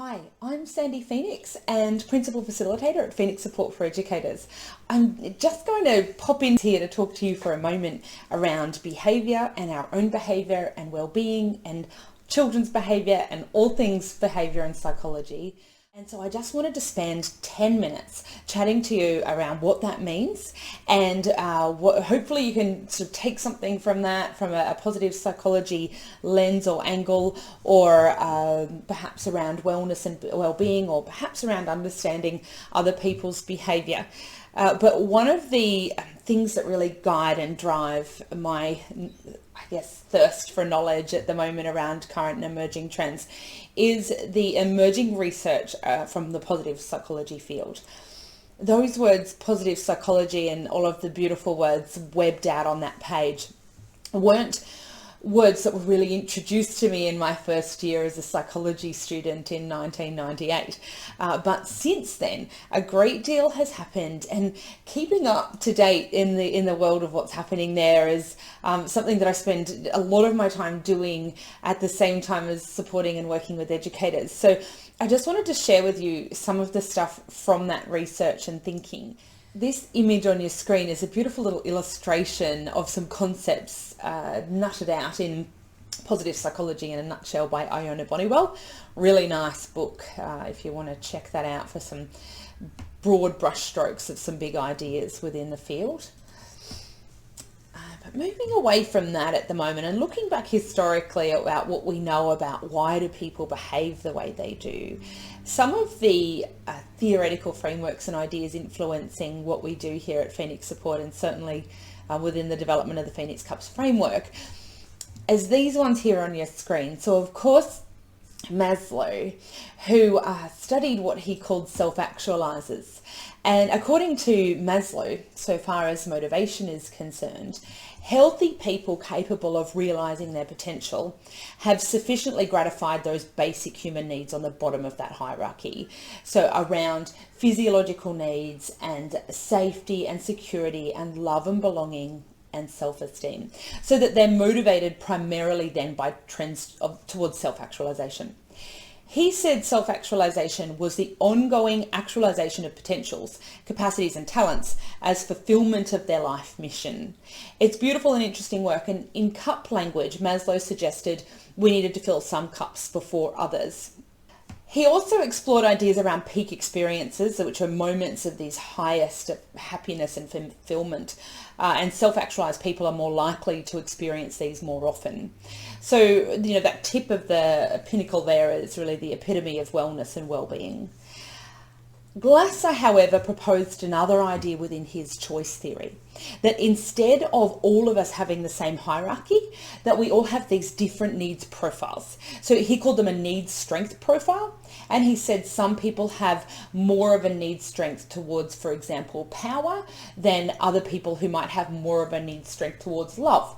Hi, I'm Sandi Phoenix and Principal Facilitator at Phoenix Support for Educators. I'm just going to pop in here to talk to you for a moment around behaviour and our own behaviour and wellbeing and children's behaviour and all things behaviour and psychology. And so I just wanted to spend 10 minutes chatting to you around what that means and hopefully you can sort of take something from that from a positive psychology lens or angle, or perhaps around wellness and well-being, or perhaps around understanding other people's behaviour. But one of the things that really guide and drive my thirst for knowledge at the moment around current and emerging trends is the emerging research from the positive psychology field. Those words, positive psychology, and all of the beautiful words webbed out on that page weren't words that were really introduced to me in my first year as a psychology student in 1998. But since then, a great deal has happened, and keeping up to date in the world of what's happening there is something that I spend a lot of my time doing at the same time as supporting and working with educators. So I just wanted to share with you some of the stuff from that research and thinking. This image on your screen is a beautiful little illustration of some concepts nutted out in Positive Psychology in a Nutshell by Iona Boniwell. Really nice book if you want to check that out for some broad brushstrokes of some big ideas within the field. But moving away from that at the moment and looking back historically about what we know about why do people behave the way they do, some of the theoretical frameworks and ideas influencing what we do here at Phoenix Support, and certainly within the development of the Phoenix Cups framework, as these ones here on your screen. So of course, Maslow, who studied what he called self-actualizers. And according to Maslow, so far as motivation is concerned, healthy people capable of realizing their potential have sufficiently gratified those basic human needs on the bottom of that hierarchy. So around physiological needs and safety and security and love and belonging and self-esteem, so that they're motivated primarily then by trends towards self-actualization. He said self-actualization was the ongoing actualization of potentials, capacities and talents as fulfilment of their life mission. It's beautiful and interesting work, and in cup language, Maslow suggested we needed to fill some cups before others. He also explored ideas around peak experiences, which are moments of these highest happiness and fulfillment, and self-actualized people are more likely to experience these more often. So, that tip of the pinnacle there is really the epitome of wellness and well-being. Glasser, however, proposed another idea within his choice theory, that instead of all of us having the same hierarchy, that we all have these different needs profiles. So he called them a needs strength profile. And he said some people have more of a need strength towards, for example, power than other people who might have more of a need strength towards love.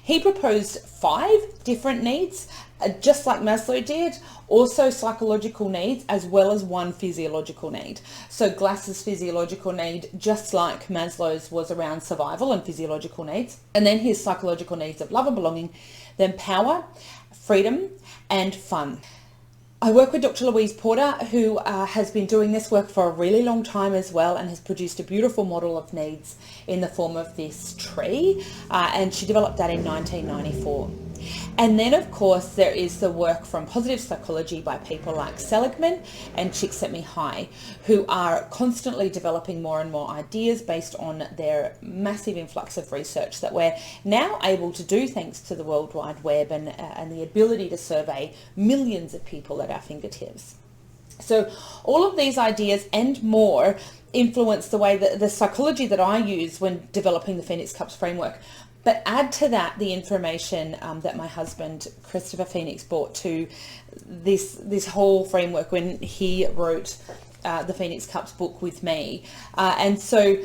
He proposed 5 different needs, just like Maslow did, also psychological needs, as well as 1 physiological need. So Glasser's physiological need, just like Maslow's, was around survival and physiological needs. And then his psychological needs of love and belonging, then power, freedom, and fun. I work with Dr. Louise Porter, who has been doing this work for a really long time as well, and has produced a beautiful model of needs in the form of this tree, and she developed that in 1994. And then, of course, there is the work from positive psychology by people like Seligman and Csikszentmihalyi, who are constantly developing more and more ideas based on their massive influx of research that we're now able to do thanks to the World Wide Web and the ability to survey millions of people at our fingertips. So all of these ideas and more influence the way that the psychology that I use when developing the Phoenix Cups framework. But add to that the information that my husband, Christopher Phoenix, brought to this whole framework when he wrote the Phoenix Cups book with me. And so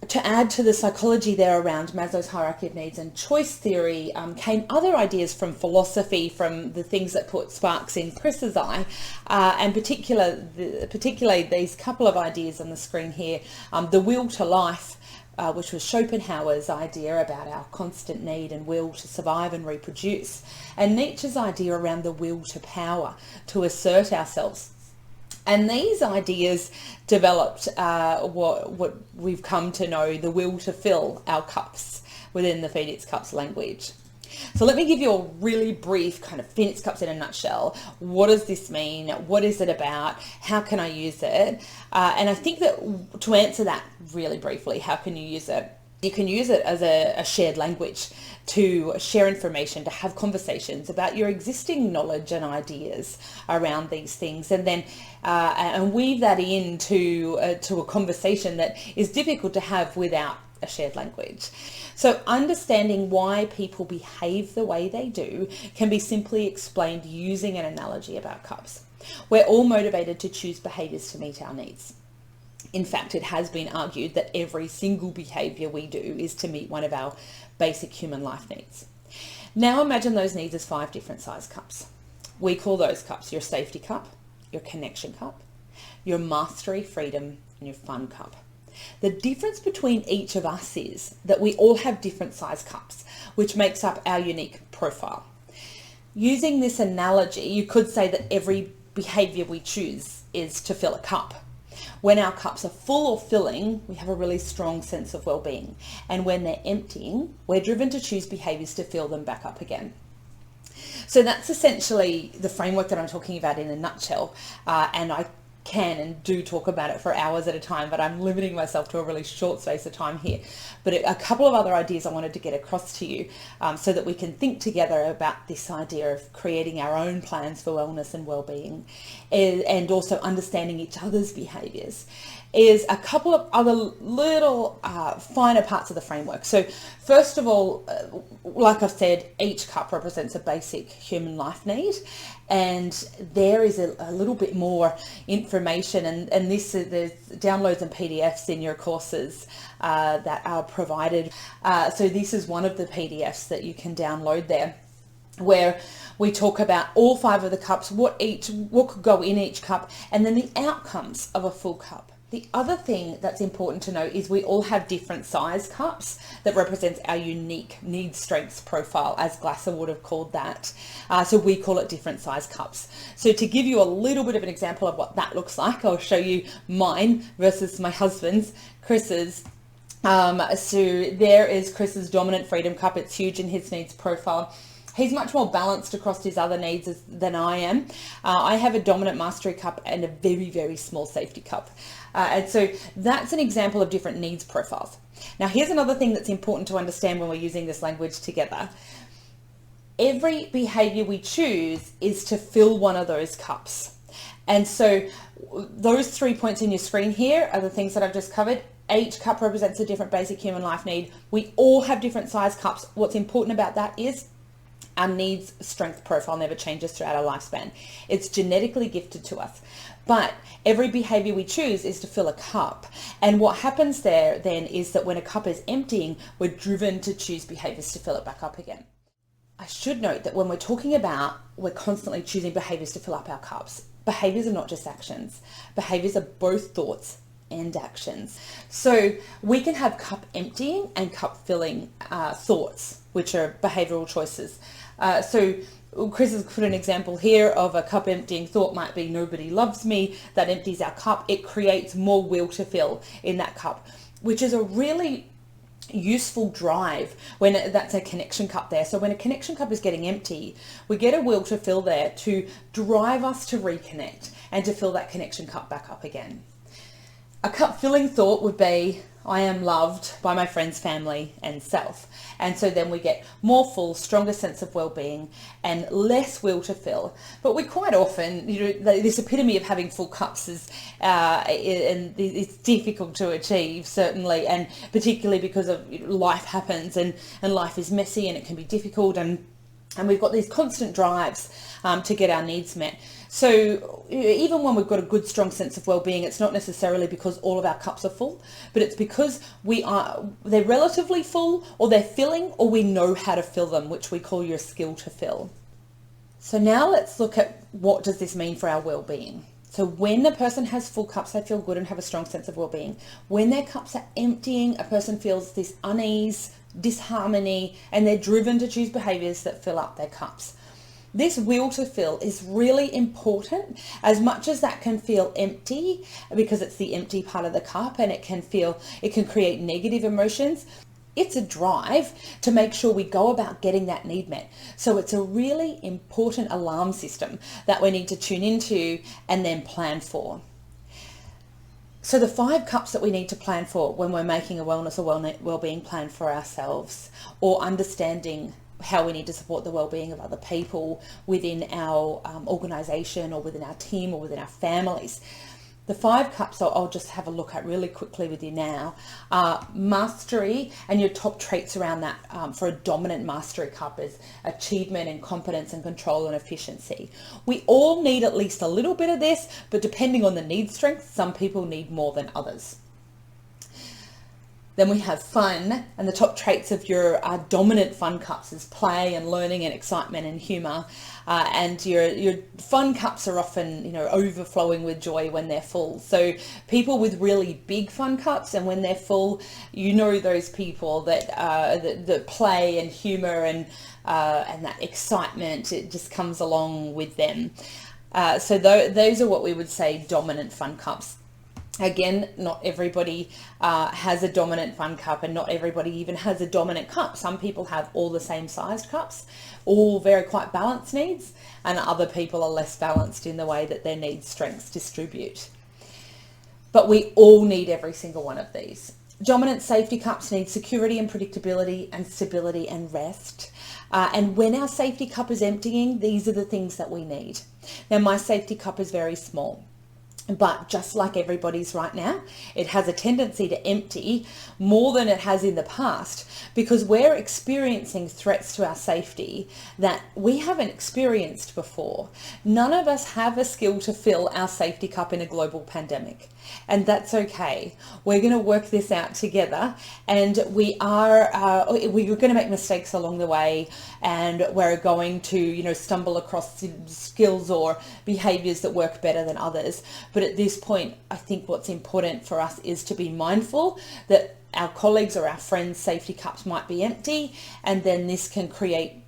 to add to the psychology there around Maslow's hierarchy of needs and choice theory came other ideas from philosophy, from the things that put sparks in Chris's eye, and particularly these couple of ideas on the screen here, the will to life which was Schopenhauer's idea about our constant need and will to survive and reproduce, and Nietzsche's idea around the will to power, to assert ourselves. And these ideas developed what we've come to know, the will to fill our cups within the Phoenix Cups language. So let me give you a really brief kind of Phoenix Cups in a nutshell. What does this mean? What is it about? How can I use it? And I think that to answer that really briefly, how can you use it? You can use it as a shared language to share information, to have conversations about your existing knowledge and ideas around these things, and then and weave that into to a conversation that is difficult to have without a shared language. So understanding why people behave the way they do can be simply explained using an analogy about cups. We're all motivated to choose behaviors to meet our needs. In fact, it has been argued that every single behavior we do is to meet one of our basic human life needs. Now imagine those needs as 5 different size cups. We call those cups your safety cup, your connection cup, your mastery, freedom, and your fun cup. The difference between each of us is that we all have different size cups, which makes up our unique profile. Using this analogy, you could say that every behavior we choose is to fill a cup. When our cups are full or filling, we have a really strong sense of well-being. And when they're emptying, we're driven to choose behaviors to fill them back up again. So that's essentially the framework that I'm talking about in a nutshell. And I can and do talk about it for hours at a time, but I'm limiting myself to a really short space of time here. But a couple of other ideas I wanted to get across to you so that we can think together about this idea of creating our own plans for wellness and well-being, and also understanding each other's behaviors, is a couple of other little finer parts of the framework. So first of all, like I've said, each cup represents a basic human life need, and there is a little bit more information, and there's downloads and PDFs in your courses that are provided. So this is one of the PDFs that you can download there, where we talk about all 5 of the cups, what could go in each cup, and then the outcomes of a full cup. The other thing that's important to know is we all have different size cups that represents our unique need strengths profile, as Glasser would have called that. So we call it different size cups. So to give you a little bit of an example of what that looks like, I'll show you mine versus my husband's, Chris's. So there is Chris's dominant freedom cup. It's huge in his needs profile. He's much more balanced across his other needs than I am. I have a dominant mastery cup and a very, very small safety cup. And so that's an example of different needs profiles. Now, here's another thing that's important to understand when we're using this language together. Every behavior we choose is to fill one of those cups. And so those 3 points in your screen here are the things that I've just covered. Each cup represents a different basic human life need. We all have different size cups. What's important about that is our needs strength profile never changes throughout our lifespan. It's genetically gifted to us. But every behavior we choose is to fill a cup. And what happens there then is that when a cup is emptying, we're driven to choose behaviors to fill it back up again. I should note that when we're talking about we're constantly choosing behaviors to fill up our cups, behaviors are not just actions. Behaviors are both thoughts and actions. So we can have cup emptying and cup filling thoughts, which are behavioral choices. So Chris has put an example here of a cup emptying thought might be nobody loves me. That empties our cup. It creates more will to fill in that cup, which is a really useful drive when that's a connection cup there. So when a connection cup is getting empty, we get a will to fill there to drive us to reconnect and to fill that connection cup back up again. A cup filling thought would be, I am loved by my friends, family, and self. And so then we get more full, stronger sense of well-being and less will to fill. But we quite often, this epitome of having full cups is, and it's difficult to achieve, certainly, and particularly because of life happens and life is messy and it can be difficult, and we've got these constant drives to get our needs met. So even when we've got a good, strong sense of well-being, it's not necessarily because all of our cups are full, but it's because they're relatively full, or they're filling, or we know how to fill them, which we call your skill to fill. So now let's look at what does this mean for our well-being. So when a person has full cups, they feel good and have a strong sense of well-being. When their cups are emptying, a person feels this unease, disharmony, and they're driven to choose behaviors that fill up their cups. This will to fill is really important, as much as that can feel empty because it's the empty part of the cup and it can create negative emotions. It's a drive to make sure we go about getting that need met. So it's a really important alarm system that we need to tune into and then plan for. So the 5 cups that we need to plan for when we're making a wellness or well-being plan for ourselves, or understanding how we need to support the well-being of other people within our organisation or within our team or within our families. The 5 cups I'll just have a look at really quickly with you now are mastery, and your top traits around that for a dominant mastery cup is achievement and competence and control and efficiency. We all need at least a little bit of this, but depending on the need strength, some people need more than others. Then we have fun, and the top traits of your dominant fun cups is play and learning and excitement and humour. And your fun cups are often, overflowing with joy when they're full. So people with really big fun cups, and when they're full, those people that play and humour and that excitement, it just comes along with them. So those are what we would say dominant fun cups. Again, not everybody has a dominant fun cup, and not everybody even has a dominant cup. Some people have all the same sized cups, all very quite balanced needs, and other people are less balanced in the way that their need strengths distribute. But we all need every single one of these. Dominant safety cups need security and predictability and stability and rest. And when our safety cup is emptying, these are the things that we need. Now, my safety cup is very small. But just like everybody's right now, it has a tendency to empty more than it has in the past, because we're experiencing threats to our safety that we haven't experienced before. None of us have a skill to fill our safety cup in a global pandemic, and that's okay. We're going to work this out together, and we're going to make mistakes along the way, and we're going to stumble across skills or behaviors that work better than others. But at this point, I think what's important for us is to be mindful that our colleagues or our friends' safety cups might be empty, and then this can create,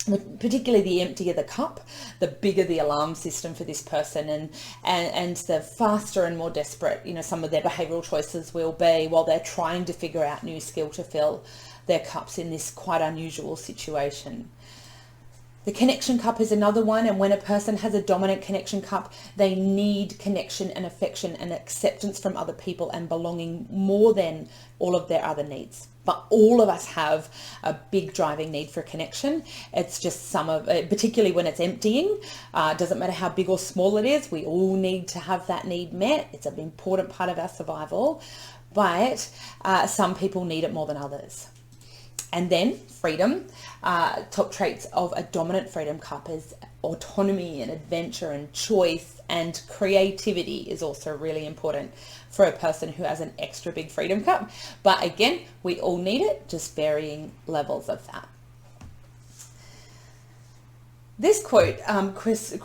particularly the emptier the cup, the bigger the alarm system for this person, and the faster and more desperate some of their behavioural choices will be while they're trying to figure out new skill to fill their cups in this quite unusual situation. The connection cup is another one, and when a person has a dominant connection cup, they need connection and affection and acceptance from other people and belonging more than all of their other needs. But all of us have a big driving need for connection. It's just some of it, particularly when it's emptying. Doesn't matter how big or small it is, we all need to have that need met. It's an important part of our survival, but some people need it more than others. And then freedom. Top traits of a dominant freedom cup is autonomy and adventure and choice, and creativity is also really important for a person who has an extra big freedom cup. But again, we all need it, just varying levels of that. This quote, Chris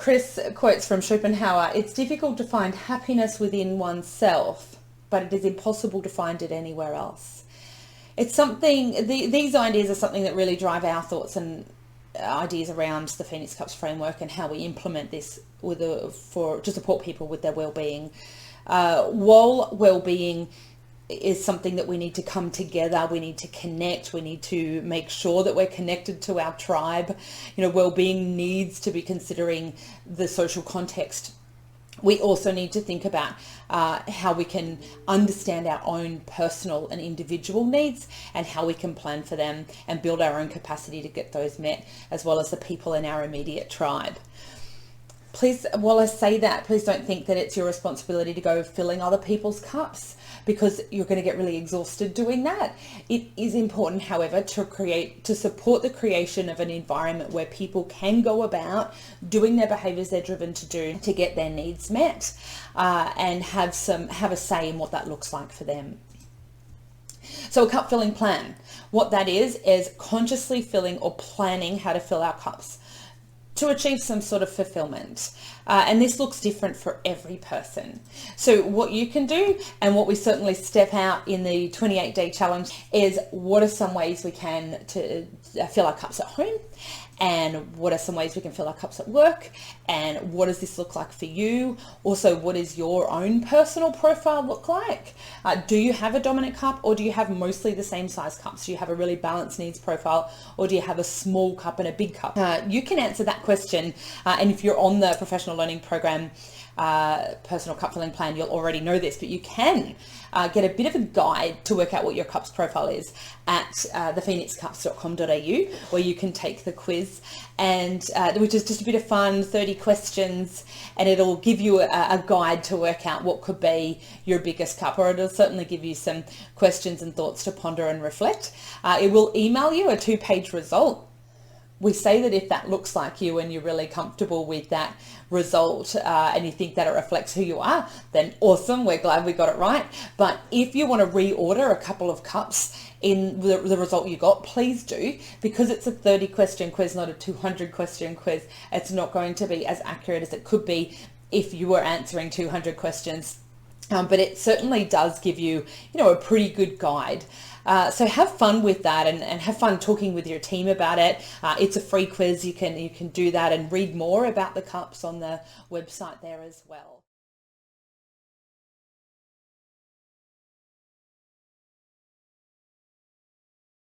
quotes from Schopenhauer: "It's difficult to find happiness within oneself, but it is impossible to find it anywhere else." It's something, these ideas are something that really drive our thoughts and ideas around the Phoenix Cups framework and how we implement this to support people with their well-being. While well-being is something that we need to come together, we need to connect, we need to make sure that we're connected to our tribe. Well-being needs to be considering the social context. We also need to think about how we can understand our own personal and individual needs and how we can plan for them and build our own capacity to get those met, as well as the people in our immediate tribe. Please, while I say that, please don't think that it's your responsibility to go filling other people's cups, because you're going to get really exhausted doing that. It is important, however, to support the creation of an environment where people can go about doing their behaviors they're driven to do to get their needs met, and have a say in what that looks like for them. So a cup filling plan, what that is consciously filling or planning how to fill our cups to achieve some sort of fulfillment. And this looks different for every person. So what you can do, and what we certainly step out in the 28-day challenge, is what are some ways we can to fill our cups at home, and what are some ways we can fill our cups at work, and what does this look like for you? Also, what does your own personal profile look like? Do you have a dominant cup, or do you have mostly the same size cups? Do you have a really balanced needs profile, or do you have a small cup and a big cup? You can answer that question, and if you're on the professional learning program, personal cup filling plan, you'll already know this, but you can get a bit of a guide to work out what your cups profile is at thephoenixcups.com.au, where you can take the quiz, and which is just a bit of fun, 30 questions, and it'll give you a guide to work out what could be your biggest cup, or it'll certainly give you some questions and thoughts to ponder and reflect. It will email you a 2-page result. We say that if that looks like you and you're really comfortable with that result, and you think that it reflects who you are, then awesome, we're glad we got it right. But if you want to reorder a couple of cups in the result you got, please do, because it's a 30-question quiz, not a 200-question quiz. It's not going to be as accurate as it could be if you were answering 200 questions. But it certainly does give you, a pretty good guide. So have fun with that, and have fun talking with your team about it. It's a free quiz. You can do that and read more about the cups on the website there as well.